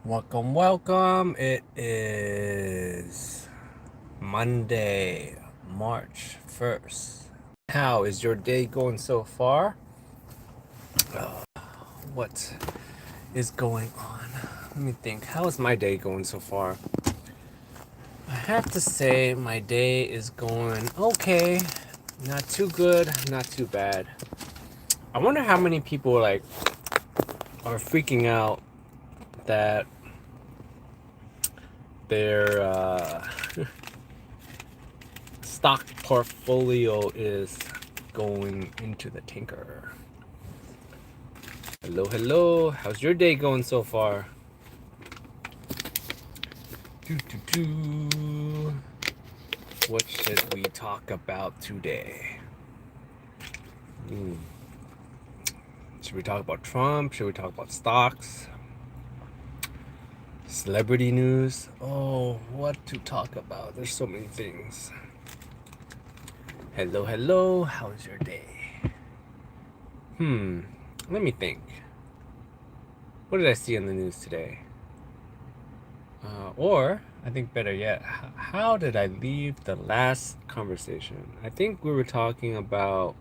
Welcome. It is Monday, March 1st. How is your day going so far? What is going on? Let me think. How is my day going so far? I have to say, my day is going okay. Not too good, not too bad. I wonder how many people are freaking out that their stock portfolio is going into the tinker. Hello. How's your day going so far? What should we talk about today? Should we talk about Trump? Should we talk about stocks? Celebrity news? Oh, what to talk about? There's so many things. Hello. How's your day? Let me think. What did I see in the news today? Or, I think better yet, how did I leave the last conversation? I think we were talking about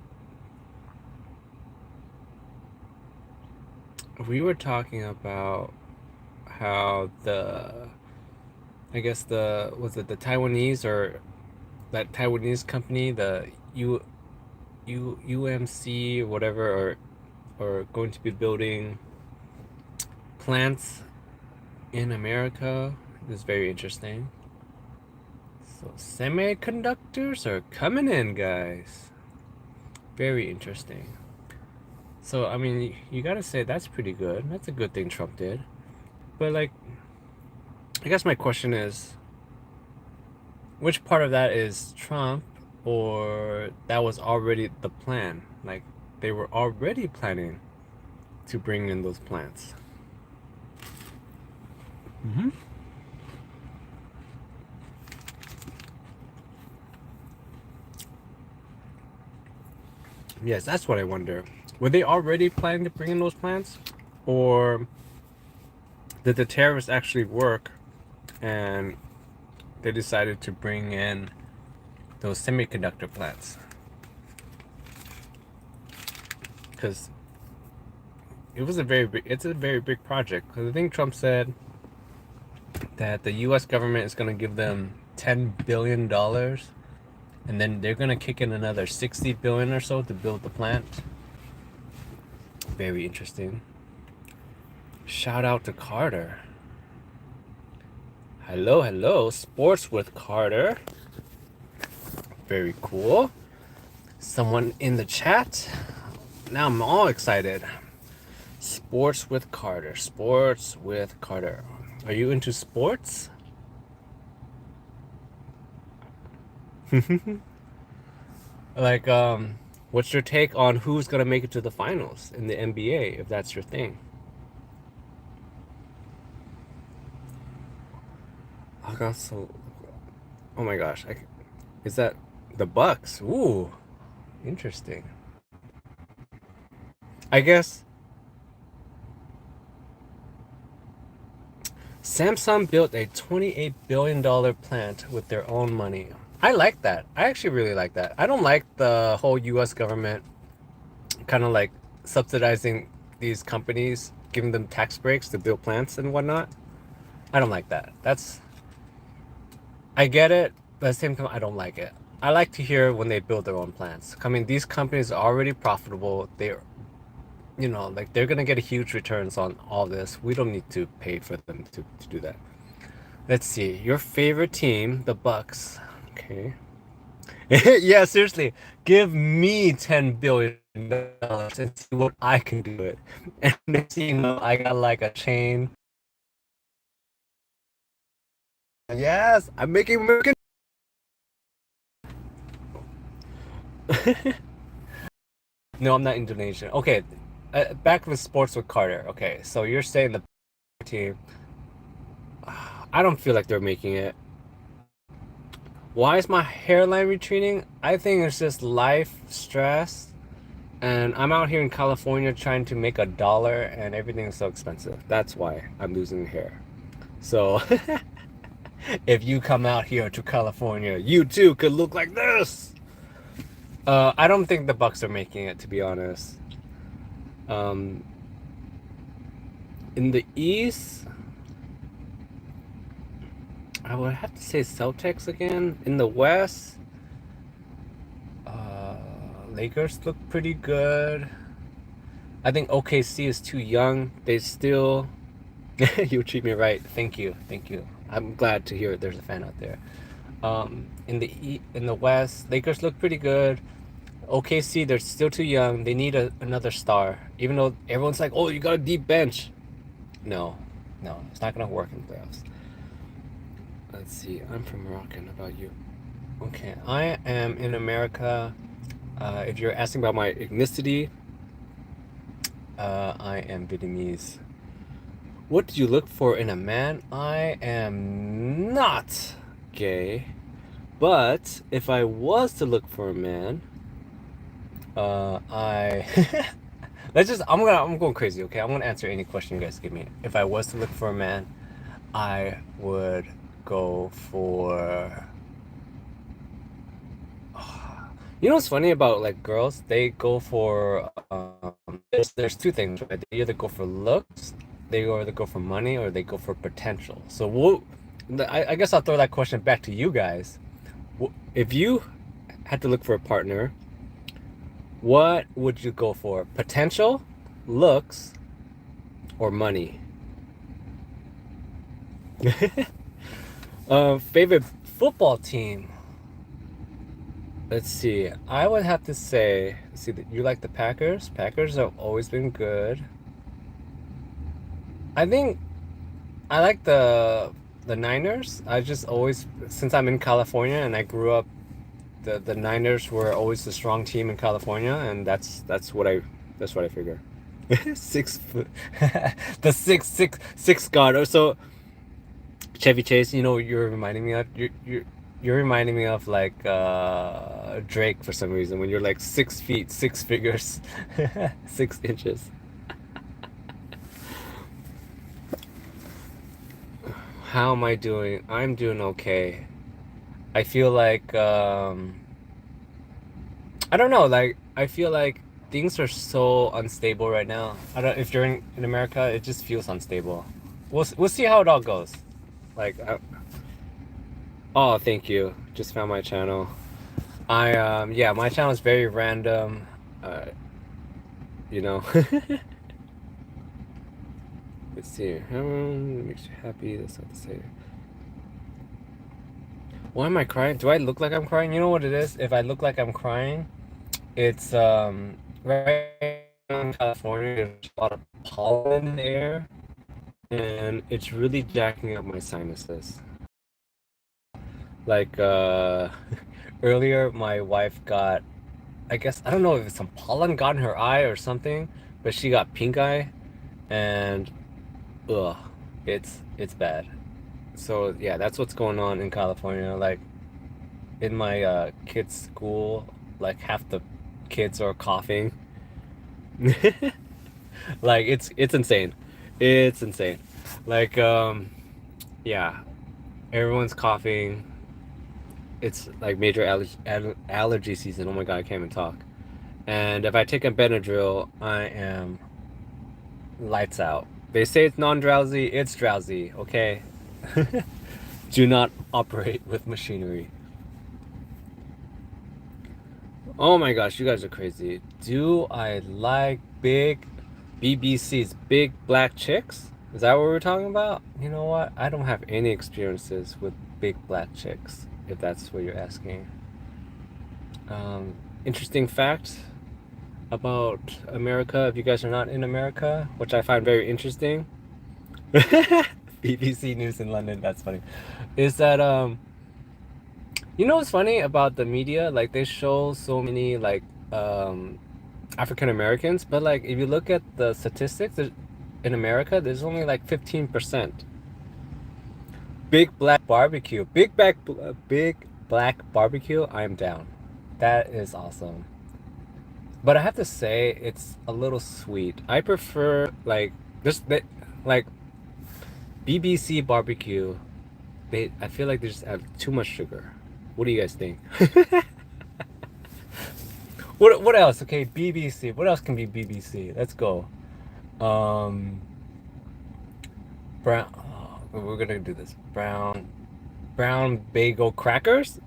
how was it the Taiwanese or that Taiwanese company, the UMC or whatever, or going to be building plants in America. This is very interesting. So semiconductors are coming in, guys. Very interesting. So I mean, you gotta say that's pretty good. That's a good thing Trump did. But I guess my question is, which part of that is Trump, or that was already the plan? Like they were already planning to bring in those plants. Yes, that's what I wonder. Were they already planning to bring in those plants? Or did the tariffs actually work and they decided to bring in those semiconductor plants? Because it's a very big project. Because I think Trump said that the U.S. government is going to give them $10 billion, and then they're going to kick in another 60 billion or so to build the plant. Very interesting. Shout out to Carter. Hello. Sports with Carter. Very cool. Someone in the chat. Now I'm all excited. Sports with Carter. Are you into sports? Like, what's your take on who's gonna make it to the finals in the NBA, if that's your thing? I got so. Oh my gosh, is that the Bucks? Ooh, interesting. I guess Samsung built a $28 billion plant with their own money. I like that. I actually really like that. I don't like the whole US government kind of like subsidizing these companies, giving them tax breaks to build plants and whatnot. I don't like that. I get it, but at the same time, I don't like it. I like to hear when they build their own plants. I mean, these companies are already profitable. They're gonna get huge returns on all this. We don't need to pay for them to do that. Let's see. Your favorite team, the Bucks. Okay. Yeah, seriously. Give me $10 billion and see what I can do it. And next thing you know, I got like a chain. Yes, I'm making American. No, I'm not Indonesian. Okay, back with sports with Carter. Okay, so you're saying the team. I don't feel like they're making it. Why is my hairline retreating? I think it's just life stress. And I'm out here in California trying to make $1 and everything is so expensive. That's why I'm losing hair. So if you come out here to California, you too could look like this. I don't think the Bucks are making it, to be honest. Um, in the East, I would have to say Celtics again. In the West, uh, Lakers look pretty good. I think OKC is too young. They still. You treat me right. Thank you, thank you. I'm glad to hear there's a fan out there. In the West, Lakers look pretty good. OKC, they're still too young. They need another star. Even though everyone's like, "Oh, you got a deep bench." No, no, it's not gonna work in the playoffs. Let's see. I'm from Moroccan. About you? Okay, I am in America. If you're asking about my ethnicity, I am Vietnamese. What do you look for in a man? I am not gay, but if I was to look for a man, I I'm going crazy, okay? I'm gonna answer any question you guys give me. If I was to look for a man, I would go for. You know what's funny about like girls? They go for there's two things, right? They either go for looks, they either go for money, or they go for potential. So I guess I'll throw that question back to you guys. If you had to look for a partner, what would you go for? Potential, looks, or money? Favorite football team? Let's see. I would have to say, see that you like the Packers. Packers have always been good. I think I like the Niners. I just always, since I'm in California and I grew up, the Niners were always the strong team in California, and that's what I figure. 6 foot, the six god. Or so Chevy Chase. You know, you're reminding me of you're reminding me of like Drake for some reason when you're like 6 feet, six figures, 6 inches. How am I doing? I'm doing okay. I feel like I don't know, like I feel like things are so unstable right now. I don't if you're in America, it just feels unstable. We'll see how it all goes. Like oh, thank you. Just found my channel. I yeah, my channel is very random. Uh, you know. Let's see. Makes you happy? That's not to say. Why am I crying? Do I look like I'm crying? You know what it is? If I look like I'm crying, it's right now in California, there's a lot of pollen in the air, and it's really jacking up my sinuses. Like earlier, my wife got, I guess I don't know if some pollen got in her eye or something, but she got pink eye, and ugh, it's bad. So yeah, that's what's going on in California. Like in my kids' school, like half the kids are coughing. Like it's insane. It's insane. Like yeah, everyone's coughing. It's like major allergy season. Oh my God, I can't even talk. And if I take a Benadryl, I am lights out. They say it's non-drowsy, it's drowsy, okay? Do not operate with machinery. Oh my gosh, you guys are crazy. Do I like big BBCs, big black chicks? Is that what we're talking about? You know what? I don't have any experiences with big black chicks, if that's what you're asking. Um, Interesting fact about America, if you guys are not in America, which I find very interesting. BBC News in London, that's funny. Is that you know what's funny about the media? Like they show so many like um African Americans, but like if you look at the statistics in America, there's only like 15%. Big black barbecue, big black barbecue. I'm down. That is awesome. But I have to say, it's a little sweet. I prefer like this, like BBC barbecue. I feel like they just add too much sugar. What do you guys think? What else? Okay, BBC. What else can be BBC? Let's go. Um, brown. Oh, we're gonna do this. Brown bagel crackers.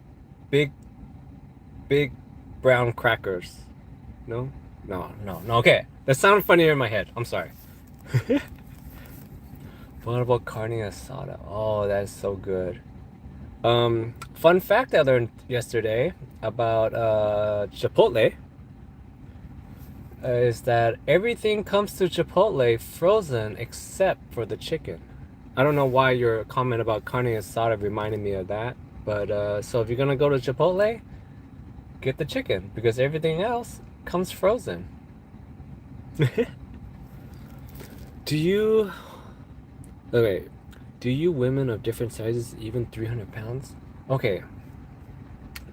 Big big brown crackers. No, no. Okay, that sounded funnier in my head. I'm sorry. What about carne asada? Oh, that is so good. Fun fact I learned yesterday about Chipotle is that everything comes to Chipotle frozen except for the chicken. I don't know why your comment about carne asada reminded me of that, but so if you're gonna go to Chipotle, get the chicken because everything else comes frozen. Do you okay? Do you women of different sizes even 300 pounds? Okay,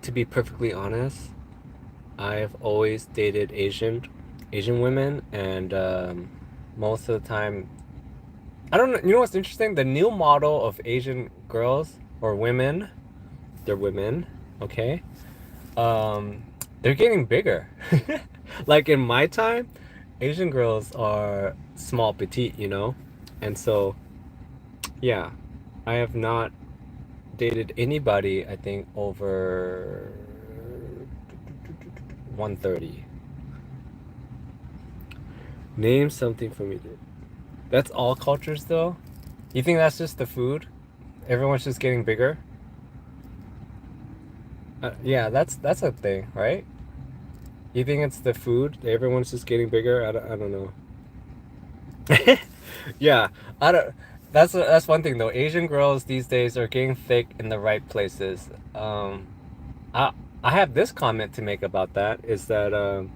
to be perfectly honest, I've always dated Asian women, and most of the time, I don't know. You know what's interesting? The new model of Asian girls or women, they're women, okay? Um, they're getting bigger. Like in my time, Asian girls are small, petite, and so yeah, I have not dated anybody, I think, over 130. Name something for me, dude. That's all cultures, though? You think that's just the food? Everyone's just getting bigger? Yeah, that's a thing, right? You think it's the food? Everyone's just getting bigger? I don't know. Yeah, I don't. That's one thing though. Asian girls these days are getting thick in the right places. I I have this comment to make about that is that I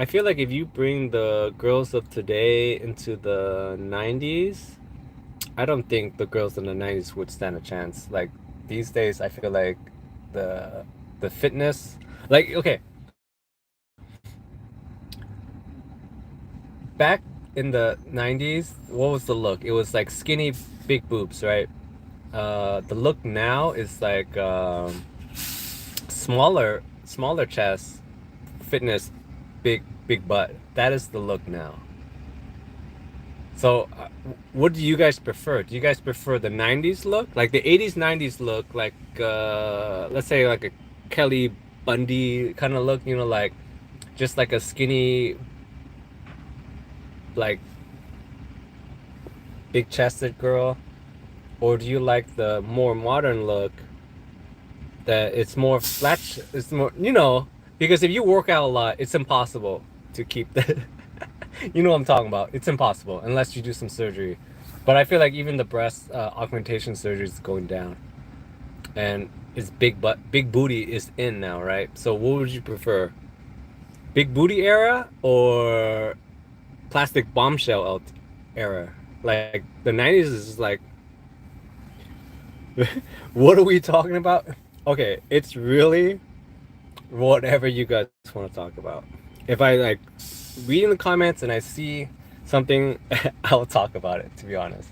feel like if you bring the girls of today into the 90s, I don't think the girls in the 90s would stand a chance. Like these days, I feel like the the fitness, like okay, back in the 90s, what was the look? It was like skinny, big boobs, right? The look now is like smaller chest, fitness, big butt. That is the look now. So, what do you guys prefer? Do you guys prefer the 90s look? Like the 80s, 90s look, like let's say like a Kelly Bundy kind of look, like just like a skinny, like big chested girl? Or do you like the more modern look that it's more flat, it's more, because if you work out a lot, it's impossible to keep the, you know what I'm talking about. It's impossible unless you do some surgery. But I feel like even the breast augmentation surgery is going down. And it's big booty is in now, right? So what would you prefer? Big booty era or plastic bombshell era? Like the 90s is like, what are we talking about? Okay, it's really whatever you guys want to talk about. If I like read in the comments and I see something, I'll talk about it, to be honest.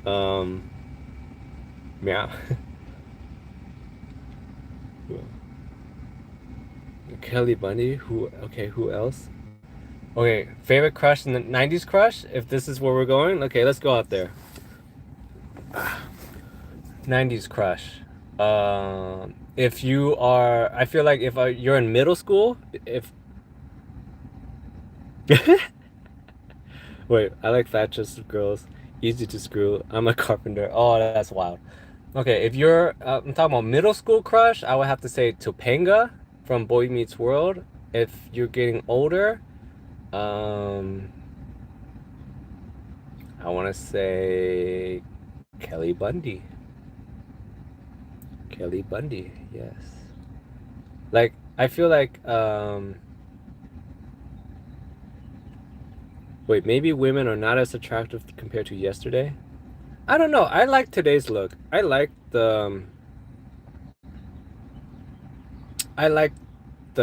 Um, yeah. Kelly Bundy. Who else? Okay, favorite crush in the 90s crush? If this is where we're going, okay, let's go out there. 90s crush. If you are, I feel like if you're in middle school, if wait, I like fat chested girls, easy to screw. I'm a carpenter. Oh, that's wild. Okay, if you're, I'm talking about middle school crush, I would have to say Topanga from Boy Meets World. If you're getting older, um, I want to say Kelly Bundy. Kelly Bundy, yes. Like, I feel like, wait, maybe women are not as attractive compared to yesterday? I don't know. I like today's look. I like the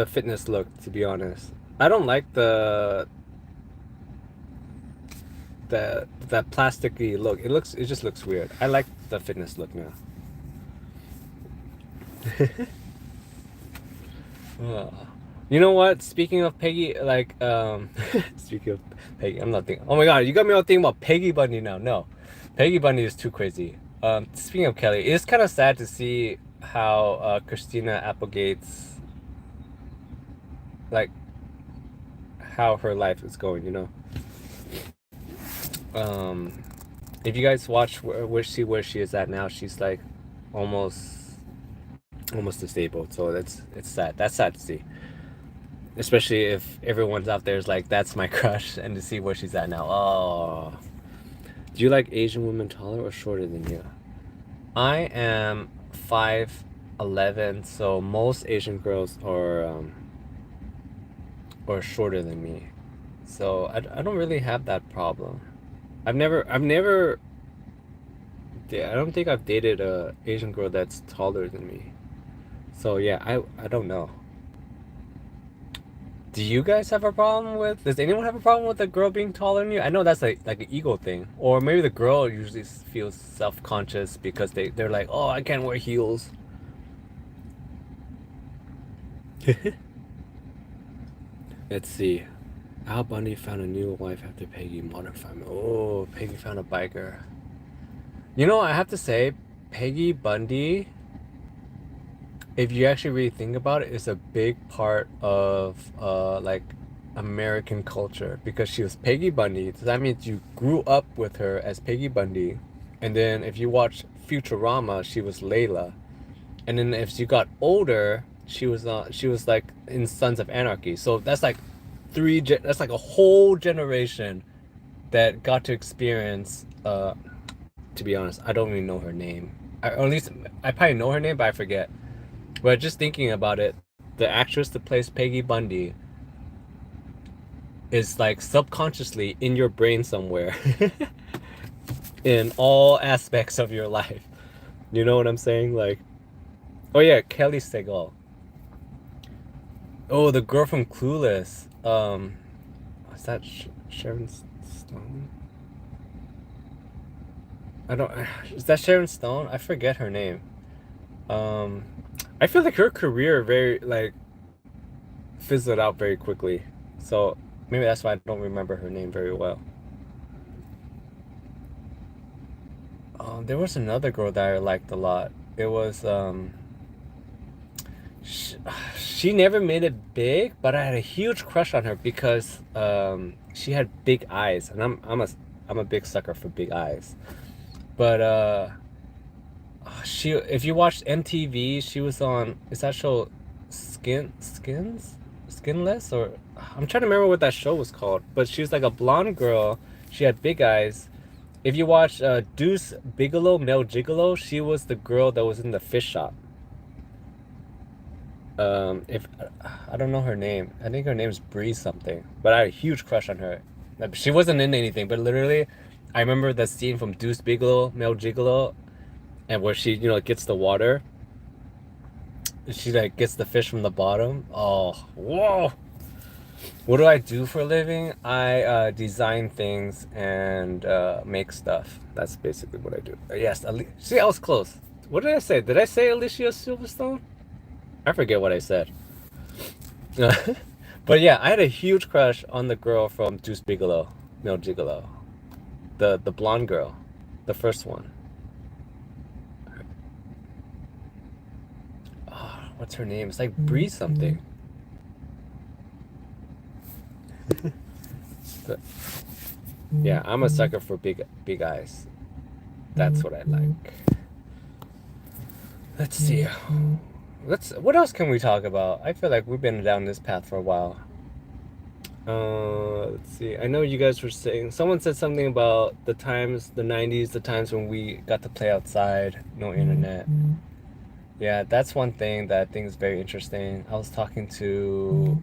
fitness look, to be honest. I don't like that plasticky look. It just looks weird. I like the fitness look now. Uh, you know what? Speaking of Peggy, like speaking of Peggy, I'm not thinking. Oh my God, you got me all thinking about Peggy Bundy now. No, Peggy Bundy is too crazy. Speaking of Kelly, it's kind of sad to see how Christina Applegate's like how her life is going. You know, um, if you guys watch where she is at now, she's like almost almost disabled. So it's sad. That's sad to see. Especially if everyone's out there is like, that's my crush, and to see where she's at now. Oh, do you like Asian women taller or shorter than you? I am 5'11", so most Asian girls are shorter than me. So I don't really have that problem. I've never I don't think I've dated a Asian girl that's taller than me. So yeah, I don't know. Do you guys have a problem with? Does anyone have a problem with a girl being taller than you? I know that's like an ego thing, or maybe the girl usually feels self-conscious because they're like, oh, I can't wear heels. Let's see. Al Bundy found a new wife after Peggy Modern Family. Oh, Peggy found a biker. You know, I have to say, Peggy Bundy, if you actually really think about it, is a big part of like American culture because she was Peggy Bundy. So that means you grew up with her as Peggy Bundy, and then if you watch Futurama, she was Layla, and then if you got older, she was like in Sons of Anarchy. So that's like that's like a whole generation that got to experience. To be honest, I don't even know her name. Or at least I probably know her name, but I forget. But just thinking about it, the actress that plays Peggy Bundy is like subconsciously in your brain somewhere in all aspects of your life. You know what I'm saying? Like, oh yeah, Kelly Segal. Oh, the girl from Clueless. Is that Sharon Stone? I don't. Is that Sharon Stone? I forget her name. Um, I feel like her career very like fizzled out very quickly. So maybe that's why I don't remember her name very well. There was another girl that I liked a lot. It was she, she never made it big, but I had a huge crush on her because she had big eyes, and I'm a big sucker for big eyes. But she if you watched MTV, she was on is that show Skinless, or I'm trying to remember what that show was called, but she was like a blonde girl. She had big eyes. If you watch Deuce Bigelow, Mel Gigolo, she was the girl that was in the fish shop. If I don't know her name, I think her name's Bree something, but I had a huge crush on her. Like, she wasn't in anything, but literally, I remember the scene from Deuce Bigelow, Mel Gigolo, and where she, you know, gets the water. She like gets the fish from the bottom. Oh, whoa! What do I do for a living? I design things and make stuff. That's basically what I do. Yes, see, I was close. What did I say? Did I say Alicia Silverstone? I forget what I said. But yeah, I had a huge crush on the girl from Deuce Bigelow, Mel Gigolo, the blonde girl, the first one. Oh, what's her name? It's like Bree something. But, yeah, I'm a sucker for big eyes. That's what I like. Let's see. What else can we talk about? I feel like we've been down this path for a while. Let's see. I know you guys were saying someone said something about the times, the 90s, the times when we got to play outside, no internet. Yeah, that's one thing that I think is very interesting. I was talking to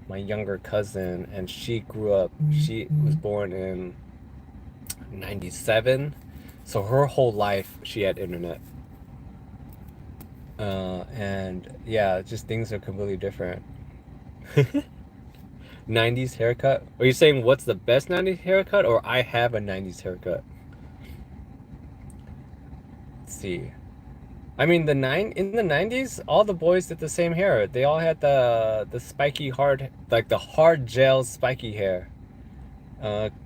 my younger cousin, and she grew up. She was born in 97, so her whole life she had internet. And yeah, just things are completely different. 90s haircut? Are you saying what's the best 90s haircut or I have a 90s haircut? Let's see. I mean, in the 90s, all the boys did the same hair. They all had the spiky hard, like the hard gel spiky hair.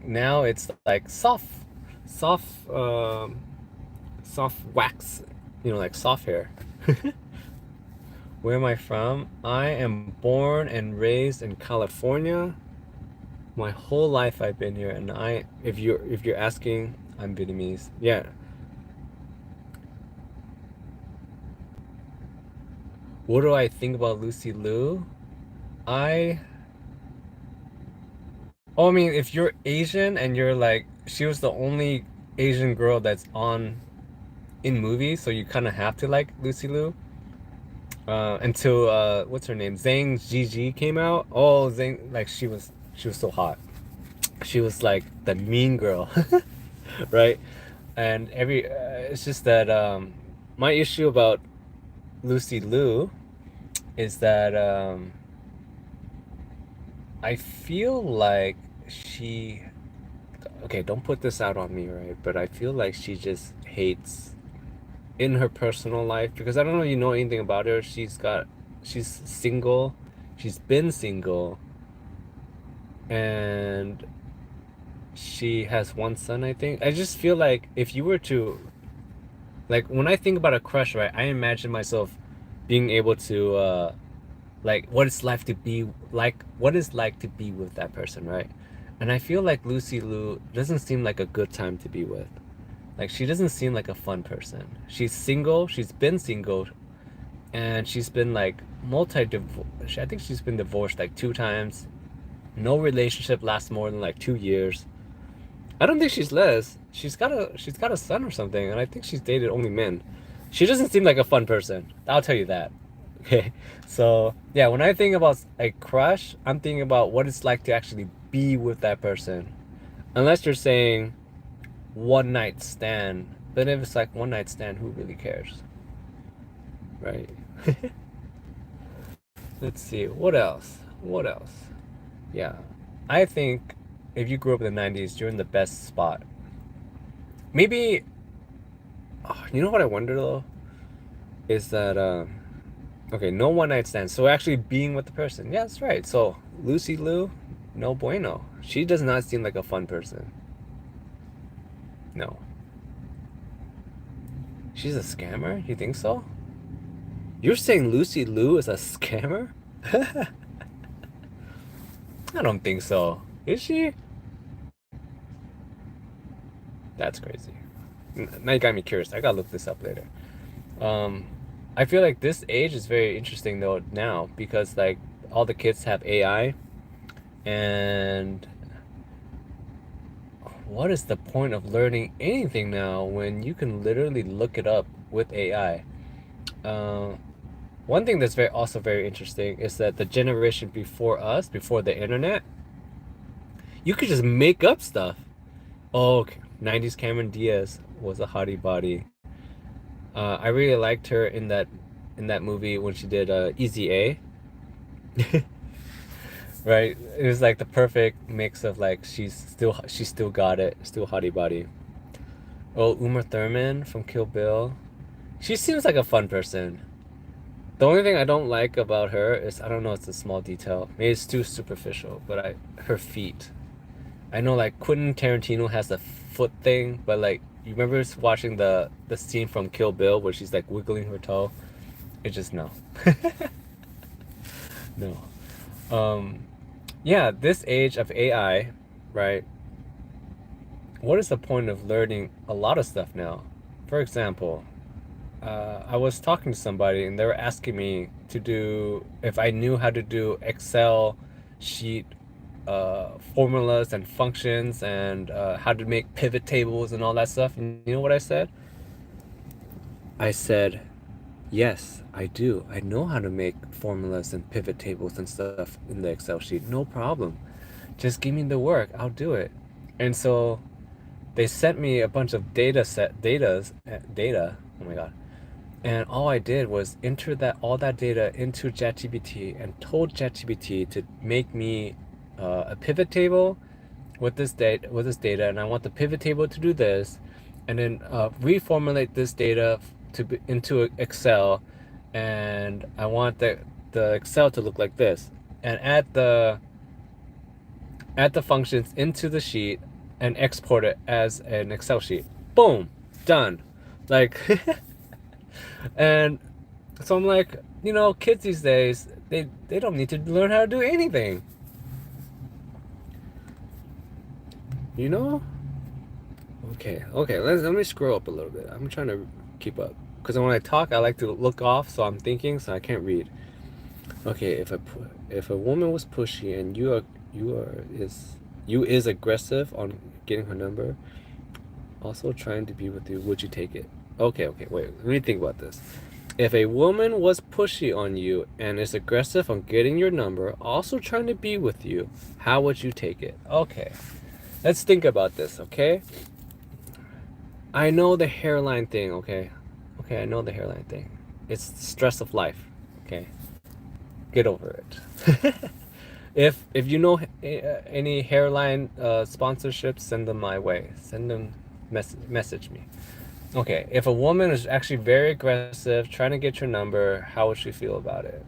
Now it's like soft, soft wax, like soft hair. Where am I from? I am born and raised in California. My whole life I've been here, and if you're asking, I'm Vietnamese. Yeah. What do I think about Lucy Liu? I Oh, I mean, if you're Asian and you're like, she was the only Asian girl that's on in movies, so you kind of have to like Lucy Liu. Until what's her name? Zhang Ziyi came out. Oh, Zhang, like she was so hot. She was like the mean girl, right? And it's just that my issue about Lucy Liu is that I feel like she okay, don't put this out on me, right? But I feel like she just hates in her personal life because I don't know if you know anything about her. She's single. She's been single and she has one son, I think. I just feel like if you were to like when I think about a crush, right? I imagine myself being able to like what it's like to be with that person, right? And I feel like Lucy Liu doesn't seem like a good time to be with. Like she doesn't seem like a fun person. She's single, she's been single, and she's been like multi divorced. I think she's been divorced like 2 times. No relationship lasts more than like 2 years. I don't think she's les. She's got a son or something, and I think she's dated only men. She doesn't seem like a fun person. I'll tell you that. Okay. So yeah, when I think about a crush, I'm thinking about what it's like to actually be with that person. Unless you're saying one night stand. But if it's like one night stand, who really cares? Right? Let's see. What else? What else? Yeah. I think if you grew up in the 90s, you're in the best spot. Maybe, oh, you know what I wonder though? Is that, okay, no one night stand. So actually being with the person. Yeah, that's right. So Lucy Liu, no bueno. She does not seem like a fun person. No. She's a scammer? You think so? You're saying Lucy Liu is a scammer? I don't think so. Is she? That's crazy. Now you got me curious. I gotta look this up later. Um, I feel like this age is very interesting though now because like all the kids have AI and what is the point of learning anything now when you can literally look it up with AI? Uh, One thing that's very interesting is that the generation before us, before the internet, you could just make up stuff. Oh, okay. 90s Cameron Diaz was a hottie body. I really liked her in that movie when she did Easy A. Right? It was like the perfect mix of like she's still got it, still hottie body. Oh, Uma Thurman from Kill Bill. She seems like a fun person. The only thing I don't like about her is I don't know, it's a small detail. Maybe it's too superficial, but I her feet. I know like Quentin Tarantino has the foot thing, but like you remember watching the scene from Kill Bill where she's like wiggling her toe? It just no. No. Um yeah, this age of AI, right? What is the point of learning a lot of stuff now? For example, I was talking to somebody and they were asking me to do if I knew how to do Excel sheet formulas and functions and how to make pivot tables and all that stuff. And you know what I said? I said, yes, I do. I know how to make formulas and pivot tables and stuff in the Excel sheet. No problem. Just give me the work. I'll do it. And so they sent me a bunch of data. Oh my God. And all I did was enter all that data into ChatGPT and told ChatGPT to make me a pivot table with this data, and I want the pivot table to do this, and then reformulate this data into Excel, and I want the Excel to look like this, and add the functions into the sheet and export it as an Excel sheet. Boom, done. Like, and so I'm like, kids these days, they don't need to learn how to do anything. You know? Okay. Let me scroll up a little bit. I'm trying to keep up because when I talk, I like to look off, so I'm thinking, so I can't read. Okay, if a woman was pushy and you is aggressive on getting her number, also trying to be with you, would you take it? Okay, wait. Let me think about this. If a woman was pushy on you and is aggressive on getting your number, also trying to be with you, how would you take it? Okay, let's think about this, okay? I know the hairline thing, okay? Okay, I know the hairline thing. It's the stress of life, okay? Get over it. If you know any hairline sponsorships, send them my way. Send them, message me. Okay, if a woman is actually very aggressive, trying to get your number, how would she feel about it?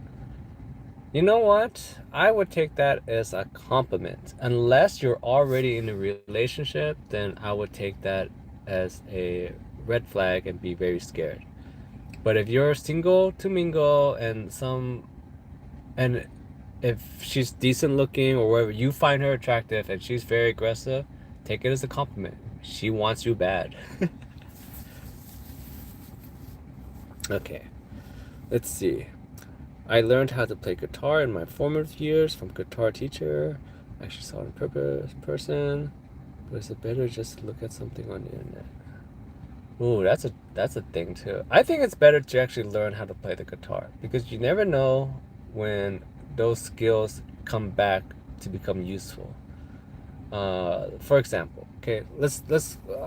You know what? I would take that as a compliment. Unless you're already in a relationship, then I would take that as a red flag and be very scared. But if you're single to mingle and if she's decent looking or whatever, you find her attractive and she's very aggressive, take it as a compliment. She wants you bad. Okay, let's see. I learned how to play guitar in my formative years from guitar teacher. I actually saw it in person. But is it better just to look at something on the internet? Ooh, that's a thing too. I think it's better to actually learn how to play the guitar because you never know when those skills come back to become useful. For example, okay, let's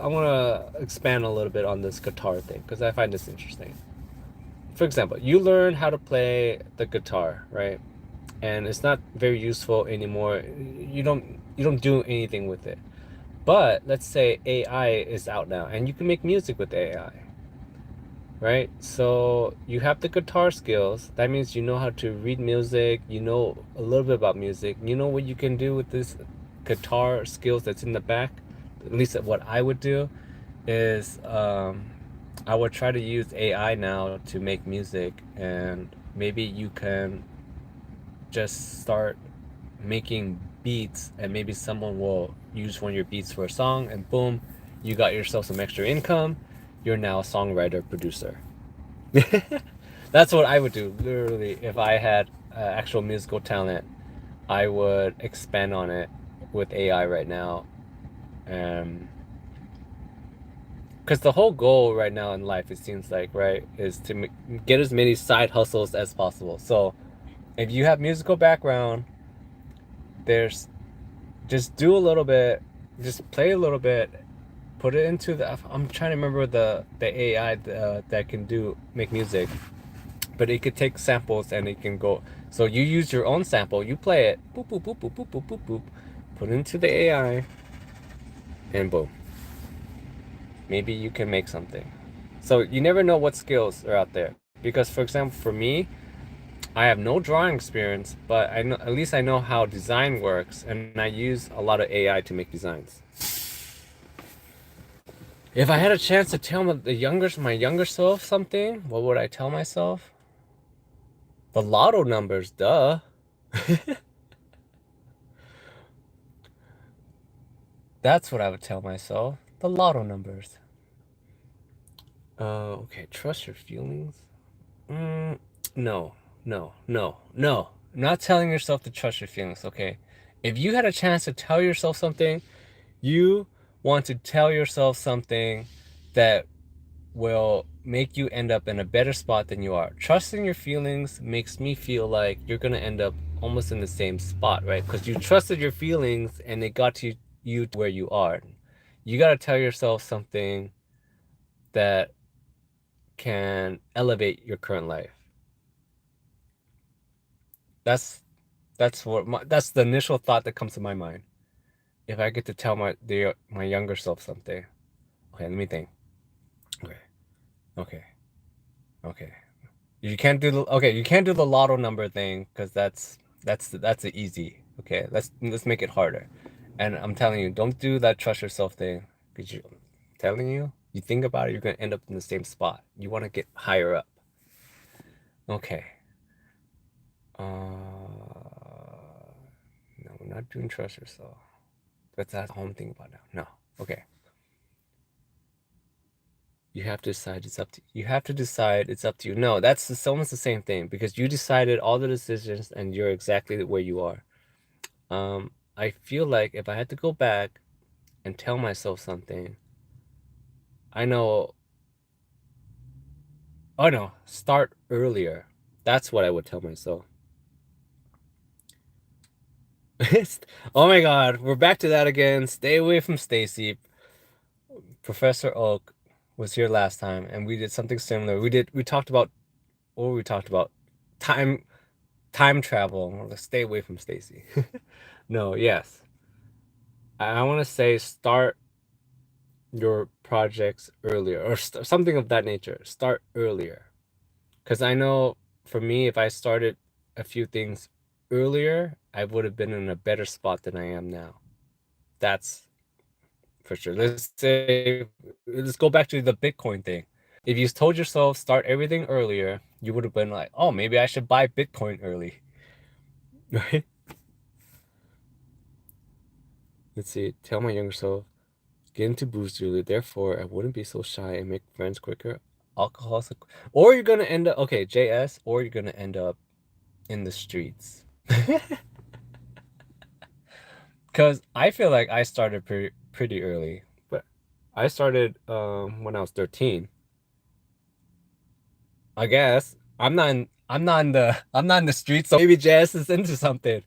I want to expand a little bit on this guitar thing because I find this interesting. For example, you learn how to play the guitar, right? And it's not very useful anymore. You don't do anything with it. But let's say AI is out now and you can make music with AI, right? So you have the guitar skills. That means you know how to read music, you know a little bit about music. You know what you can do with this guitar skills that's in the back? At least what I would do is I would try to use AI now to make music, and maybe you can just start making beats, and maybe someone will use one of your beats for a song, and boom, you got yourself some extra income. You're now a songwriter producer. That's what I would do literally if I had actual musical talent. I would expand on it with AI right now. um because the whole goal right now in life, it seems like, right, is to get as many side hustles as possible. So if you have musical background, there's just do a little bit, just play a little bit, put it into the. I'm trying to remember the AI that can do make music, but it could take samples and it can go. So you use your own sample, you play it, boop boop boop boop boop boop boop boop, put it into the AI, and boom, maybe you can make something. So you never know what skills are out there. Because for example, for me, I have no drawing experience, but I know at least I know how design works, and I use a lot of AI to make designs. If I had a chance to tell my younger self something, what would I tell myself? The lotto numbers, duh. That's what I would tell myself. The lotto numbers. Okay, trust your feelings. Mm, no, no. Not telling yourself to trust your feelings, okay? If you had a chance to tell yourself something, you want to tell yourself something that will make you end up in a better spot than you are. Trusting your feelings makes me feel like you're gonna end up almost in the same spot, right? Because you trusted your feelings and it got you to where you are. You gotta tell yourself something that can elevate your current life. That's That's the initial thought that comes to my mind. If I get to tell my younger self something. Okay, let me think. Okay, okay, okay. You can't do the lotto number thing because that's the easy. Okay, let's make it harder. And I'm telling you, don't do that trust yourself thing because I'm telling you, you think about it, you're gonna end up in the same spot. You want to get higher up. Okay. No, we're not doing trust yourself. That's all I'm thinking about now. No. Okay. You have to decide it's up to you. Have to decide it's up to you. No, it's almost the same thing because you decided all the decisions and you're exactly where you are. I feel like if I had to go back and tell myself something, I know, oh no, start earlier. That's what I would tell myself. Oh my God, we're back to that again. Stay away from Stacy. Professor Oak was here last time, and we did something similar. We talked about what we talked about time time travel. Let's stay away from Stacy. No, yes, I want to say start your projects earlier or something of that nature. Start earlier. Because I know for me, if I started a few things earlier, I would have been in a better spot than I am now. That's for sure. Let's go back to the Bitcoin thing. If you told yourself start everything earlier, you would have been like, oh, maybe I should buy Bitcoin early. Right? Let's see. Tell my younger self, get into booze early. Therefore, I wouldn't be so shy and make friends quicker. Alcoholics, or you're gonna end up okay, JS, or you're gonna end up in the streets. Because I feel like I started pretty early, but I started when I was 13. I guess I'm not in the streets, so maybe JS is into something.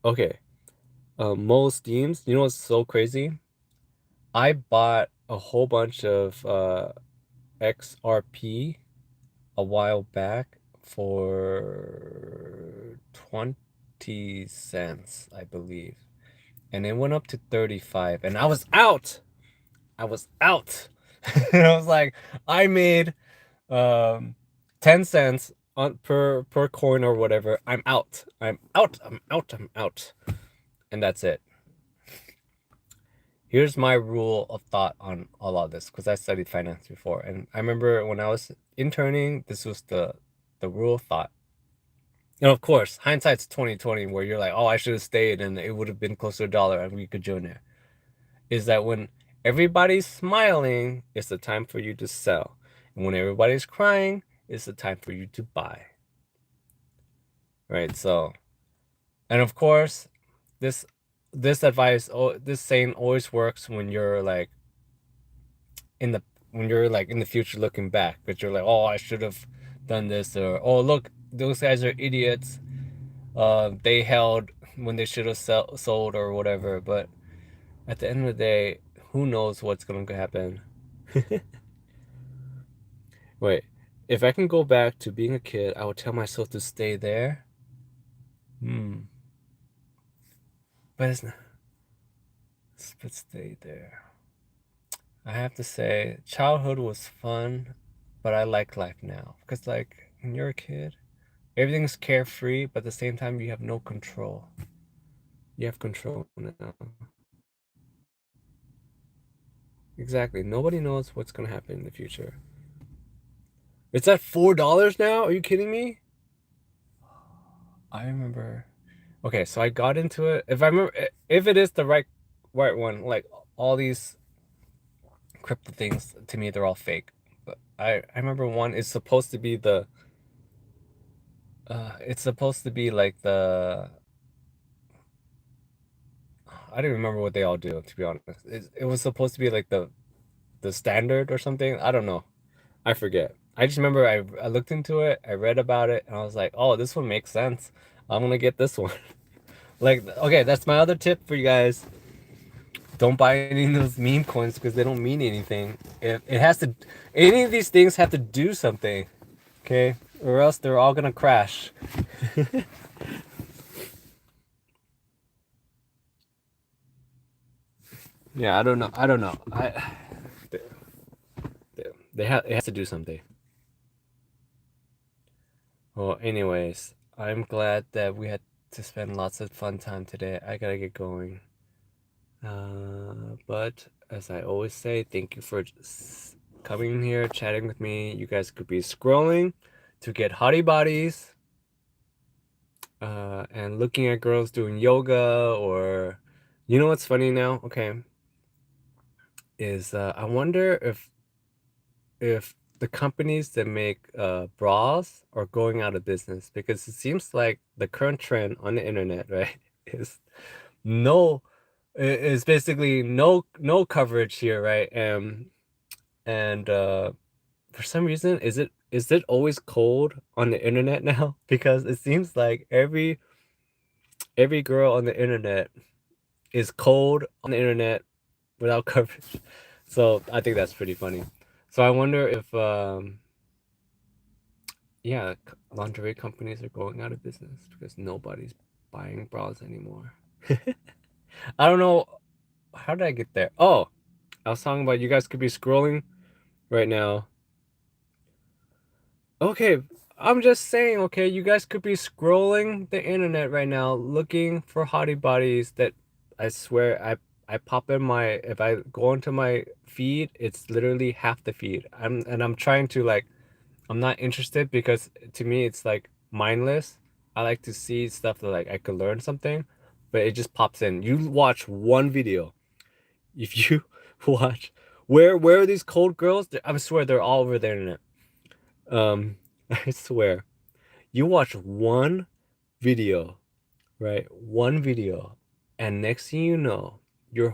Okay, most themes. You know what's so crazy? I bought a whole bunch of XRP a while back for 20 cents, I believe. And it went up to 35 and I was out. I was out. And I was like, I made um 10 cents on per coin or whatever. I'm out. I'm out. I'm out. I'm out. And that's it. Here's my rule of thought on all of this because I studied finance before, and I remember when I was interning, this was the rule of thought. And of course, hindsight's 2020, where you're like, oh, I should have stayed, and it would have been close to $1, and we could join there. Is that when everybody's smiling, it's the time for you to sell, and when everybody's crying, it's the time for you to buy. Right? So, and of course, this this advice, this saying always works when you're like in the when you're like in the future looking back, but you're like, oh, I should have done this, or oh, look, those guys are idiots. They held when they should have sold or whatever. But at the end of the day, who knows what's gonna happen? Wait, if I can go back to being a kid, I would tell myself to stay there. Hmm. But it's not. But stay there. I have to say, childhood was fun, but I like life now because like when you're a kid, everything's carefree, but at the same time, you have no control. You have control now. Exactly. Nobody knows what's gonna happen in the future. It's at $4 now? Are you kidding me? I remember. Okay, so I got into it. If I remember, if it is the right one, like all these crypto things, to me, they're all fake. But I remember one is supposed to be it's supposed to be like I don't remember what they all do, to be honest. It was supposed to be like the standard or something. I don't know. I forget. I just remember I looked into it, I read about it, and I was like, oh, this one makes sense. I'm gonna get this one. Like, okay, that's my other tip for you guys. Don't buy any of those meme coins because they don't mean anything. It has to, any of these things have to do something. Okay, or else they're all gonna crash. Yeah, I don't know. I don't know. They, they have it has to do something. Well, anyways, I'm glad that we had to spend lots of fun time today. I gotta get going. But as I always say, thank you for coming here, chatting with me. You guys could be scrolling to get hottie bodies, and looking at girls doing yoga, or you know what's funny now? Okay, is I wonder if the companies that make bras are going out of business, because it seems like the current trend on the internet, right, is no is basically no coverage here, right? And for some reason, is it always cold on the internet now? Because it seems like every girl on the internet is cold on the internet without coverage. So I think that's pretty funny. So I wonder if yeah, lingerie companies are going out of business because nobody's buying bras anymore. I don't know, how did I get there? Oh, I was talking about you guys could be scrolling right now. Okay, I'm just saying, okay, you guys could be scrolling the internet right now looking for hottie bodies that I swear I pop in my if I go into my feed, it's literally half the feed. I'm trying to like I'm not interested because to me it's like mindless. I like to see stuff that like I could learn something, but it just pops in. You watch one video. If you watch where are these cold girls? I swear they're all over the internet. I swear. You watch one video, right? One video, and next thing you know, your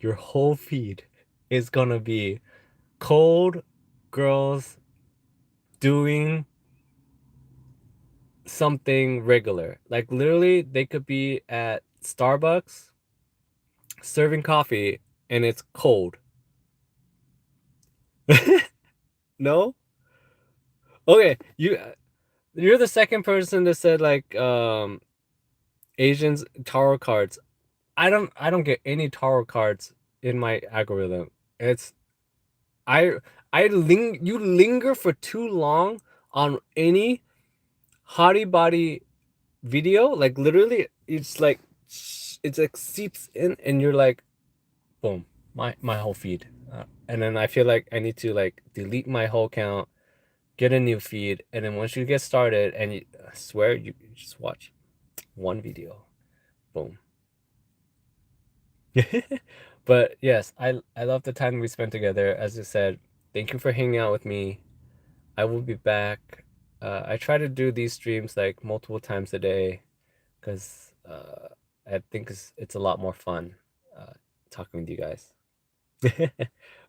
your whole feed is gonna be cold girls doing something regular. Like literally, they could be at Starbucks serving coffee and it's cold. No? Okay, you're the second person that said like Asians tarot cards. I don't get any tarot cards in my algorithm. It's I you linger for too long on any hottie body video. Like literally, it's like seeps in, and you're like, boom, my whole feed. And then I feel like I need to like delete my whole account, get a new feed, and then once you get started, and I swear you just watch one video, boom. But yes, I love the time we spent together. As I said, thank you for hanging out with me. I will be back. I try to do these streams like multiple times a day because I think it's a lot more fun uh, talking with you guys.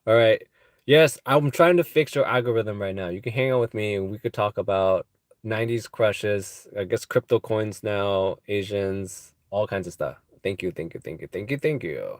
All right. Yes, I'm trying to fix your algorithm right now. You can hang out with me and we could talk about 90s crushes, I guess crypto coins now, Asians, all kinds of stuff. Thank you, thank you, thank you, thank you, thank you.